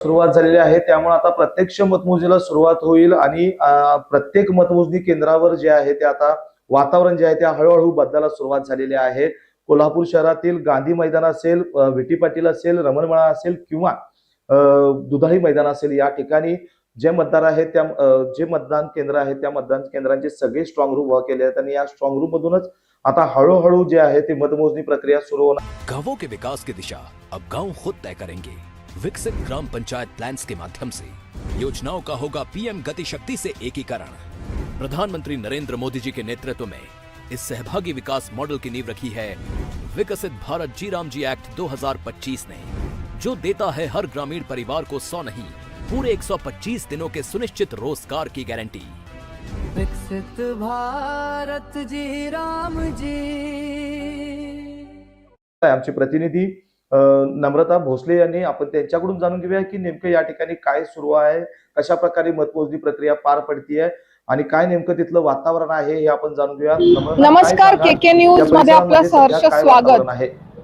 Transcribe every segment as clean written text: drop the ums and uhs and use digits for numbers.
सुरुवात झालेली आहे, त्यामुळे आता प्रत्यक्ष मतमोजणीला सुरुवात होईल आणि प्रत्येक मतमोजणी केंद्रावर जे आहे ते आता वातावरण जे आहे ते हळूहळू बदलायला सुरुवात झालेली आहे। कोल्हापूर शहरातील गांधी मैदान असेल, विटी पाटील असेल, रमणमळा असेल किंवा दुधाळी मैदान असेल, या ठिकाणी जे मतदार आहेत त्या जे मतदान केंद्र आहेत त्या मतदान केंद्रांचे सगळे स्ट्रॉंग रूम उभा केले आहेत आणि या स्ट्रॉंग रूम मधूनच आता हळूहळू जे आहे ते मतमोजणी प्रक्रिया सुरू होणार। गांवों के विकास की दिशा अब गांव खुद तय करेंगे। विकसित ग्राम पंचायत प्लान्स के माध्यम से योजनाओं का होगा पीएम गति शक्ति से एकीकरण। प्रधानमंत्री नरेंद्र मोदी जी के नेतृत्व में इस सहभागी विकास मॉडल की नींव रखी है विकसित भारत जी राम जी एक्ट 2025 ने, जो देता है हर ग्रामीण परिवार को 100 नहीं पूरे 125 दिनों के सुनिश्चित रोजगार की गारंटी। विकसित भारत जी राम जी। आमचे प्रतिनिधी नम्रता भोसले यांनी आपण त्यांच्याकडून जाणून घेऊया की नेमकं या ठिकाणी काय सुरू आहे, कशा प्रकारे मतमोजणी प्रक्रिया पार पडतीये आणि काय नेमकं तिथलं वातावरण आहे हे आपण जाणून घेऊया। नमस्कार, केके न्यूज मध्ये आपलं सहर्ष स्वागत।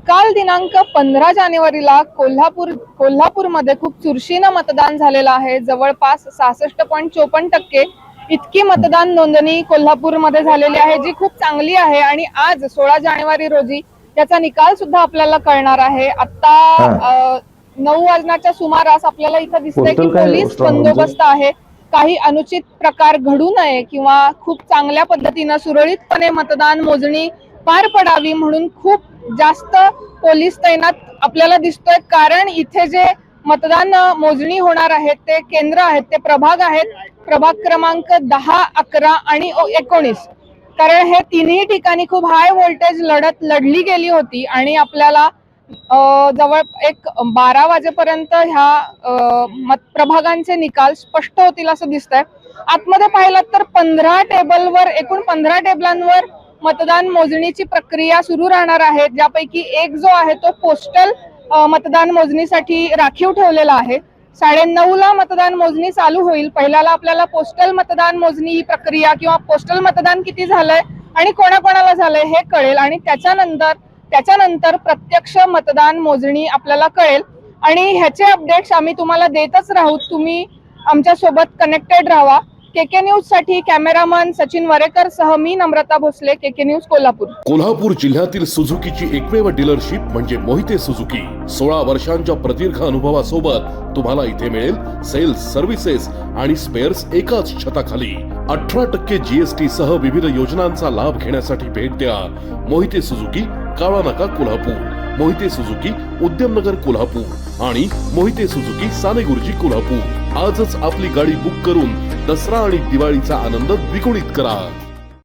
काल दिनांक 15 जानेवारीला कोल्हापूरमध्ये खूप चुरशीनं मतदान झालेलं आहे। जवळपास 66.54% इतकी मतदान नोंदणी कोल्हापूरमध्ये झालेली आहे, जी खूप चांगली आहे। आणि आज 16 जानेवारी रोजी त्याचा निकाल सुद्धा आपल्याला कळणार आहे। आता 9 वाजण्याच्या सुमारास आपल्याला इथं दिसतंय की पोलीस बंदोबस्त आहे। काही अनुचित प्रकार घडू नये किंवा खूप चांगल्या पद्धतीने सुरळीतपणे मतदान मोजणी पार पडावी म्हणून खूप जास्त पोलीस तैनात आपल्याला दिसतोय। कारण इथे जे मतदान मोजणी होणार आहे ते केंद्र आहेत, ते प्रभाग आहेत, प्रभाग क्रमांक 10, 11 आणि 19। कारण हे तिन्ही ठिकाणी खूप हाय व्होल्टेज लढत लढली गेली होती आणि आपल्याला जवळ 12 वाजेपर्यंत ह्या प्रभागांचे निकाल स्पष्ट होतील असं दिसतंय। आतमध्ये पाहिलं तर 15 टेबलवर एकूण 15 टेबलांवर मतदान मोजणीची प्रक्रिया सुरू राहणार आहे, ज्यापैकी एक जो आहे तो पोस्टल मतदान मोजणीसाठी राखीव ठेवलेला आहे। 9:30 ला मतदान मोजणी चालू होईल। पहिल्याला आपल्याला पोस्टल मतदान मोजणी ही प्रक्रिया किंवा पोस्टल मतदान किती झालंय आणि कोणाकोणाला झालंय हे कळेल आणि त्याच्यानंतर प्रत्यक्ष मतदान मोजणी आपल्याला कळेल आणि ह्याचे अपडेट्स आम्ही तुम्हाला देतच राहू। तुम्ही आमच्या सोबत कनेक्टेड राहा। केके न्यूज साठी कॅमेरामन सचिन वरेकर सह मी नम्रता भोसले, केके न्यूज कोल्हापूर। कोल्हापूर जिल्ह्यातील सुझुकीची एकमेव डीलरशिप म्हणजे मोहिते सुझुकी। 16 वर्षांच्या प्रदीर्घ अनुभवासोबत तुम्हाला इथे मिळेल सेल्स, सर्व्हिसेस आणि स्पेअर्स एकाच छताखाली। 18% जीएसटी सह विविध योजनांचा लाभ घेण्यासाठी भेट द्या मोहिते सुझुकी, काळा नाका कोल्हापूर, मोहिते सुझुकी उद्यमनगर कोल्हापूर आणि मोहिते सुझुकी सानेगुरुजी कोल्हापूर। आजच आपली गाडी बुक करून दसरा आणि दिवाळीचा आनंद द्विगुणित करा।